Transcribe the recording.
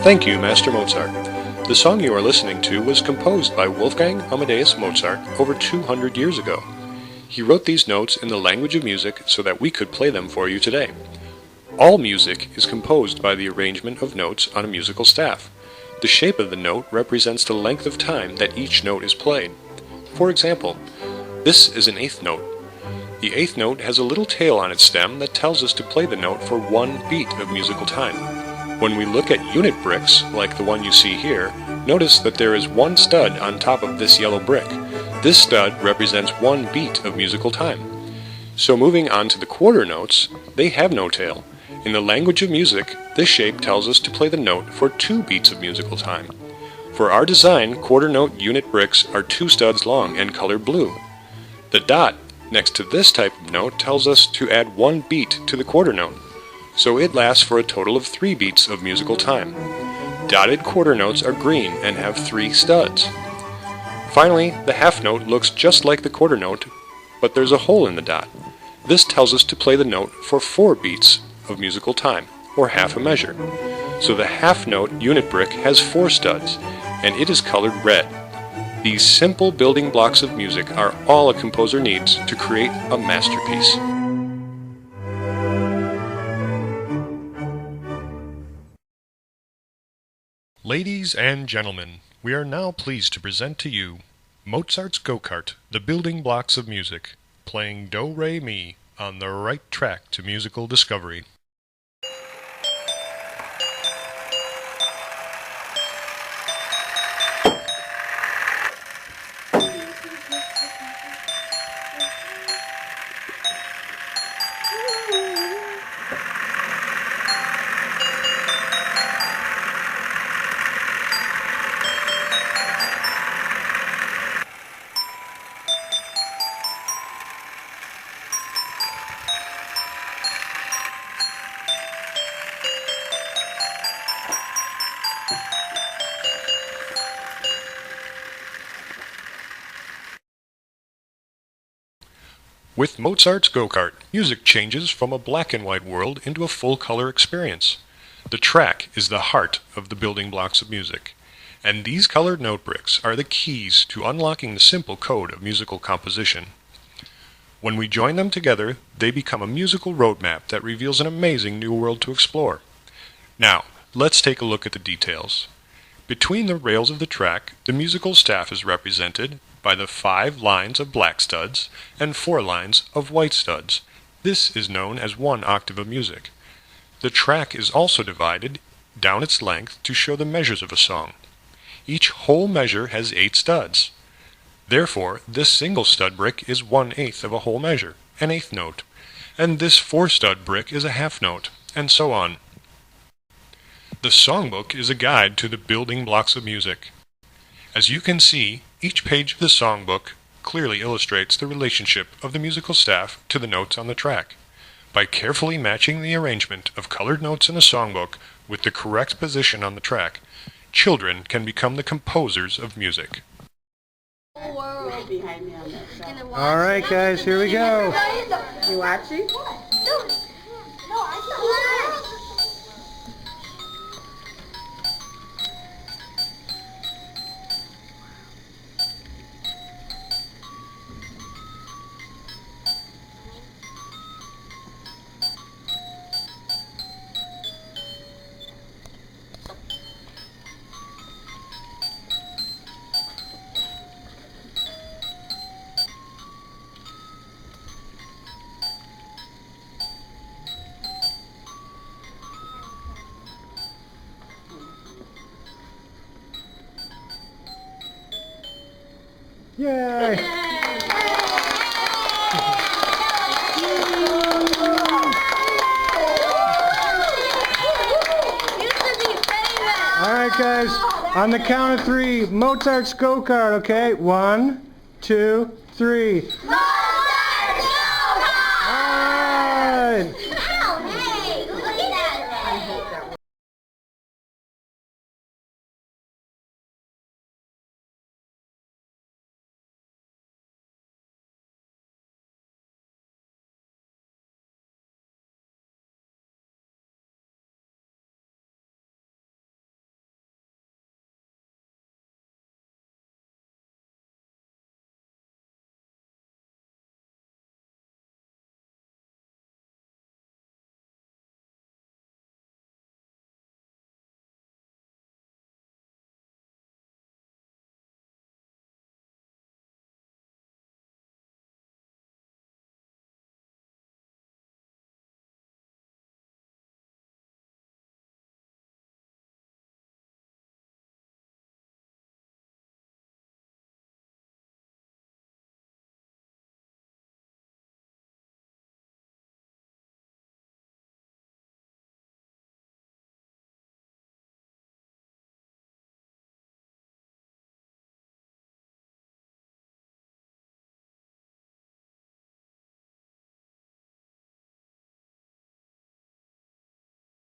Thank you, Master Mozart. The song you are listening to was composed by Wolfgang Amadeus Mozart over 200 years ago. He wrote these notes in the language of music so that we could play them for you today. All music is composed by the arrangement of notes on a musical staff. The shape of the note represents the length of time that each note is played. For example, this is an eighth note. The eighth note has a little tail on its stem that tells us to play the note for one beat of musical time. When we look at unit bricks, like the one you see here, notice that there is one stud on top of this yellow brick. This stud represents one beat of musical time. So moving on to the quarter notes, they have no tail. In the language of music, this shape tells us to play the note for 2 beats of musical time. For our design, quarter note unit bricks are 2 studs long and colored blue. The dot next to this type of note tells us to add 1 beat to the quarter note, so it lasts for a total of 3 beats of musical time. Dotted quarter notes are green and have 3 studs. Finally, the half note looks just like the quarter note, but there's a hole in the dot. This tells us to play the note for 4 beats of musical time, or half a measure. So the half note unit brick has 4 studs, and it is colored red. These simple building blocks of music are all a composer needs to create a masterpiece. Ladies and gentlemen, we are now pleased to present to you Mozart's Go-Kart, the building blocks of music, playing Do-Re-Mi on the right track to musical discovery. With Mozart's Go-Kart, music changes from a black and white world into a full-color experience. The track is the heart of the building blocks of music, and these colored note bricks are the keys to unlocking the simple code of musical composition. When we join them together, they become a musical roadmap that reveals an amazing new world to explore. Now, let's take a look at the details. Between the rails of the track, the musical staff is represented by the 5 lines of black studs and 4 lines of white studs. This is known as 1 octave of music. The track is also divided down its length to show the measures of a song. Each whole measure has 8 studs. Therefore, this single stud brick is 1/8 of a whole measure, an eighth note, and this 4 stud brick is a half note, and so on. The songbook is a guide to the building blocks of music. As you can see, each page of the songbook clearly illustrates the relationship of the musical staff to the notes on the track. By carefully matching the arrangement of colored notes in the songbook with the correct position on the track, children can become the composers of music. Alright guys, here we go. You watching? Yay! Alright guys, on the count of 3, Mozart's Go-Kart, okay? 1, 2, 3.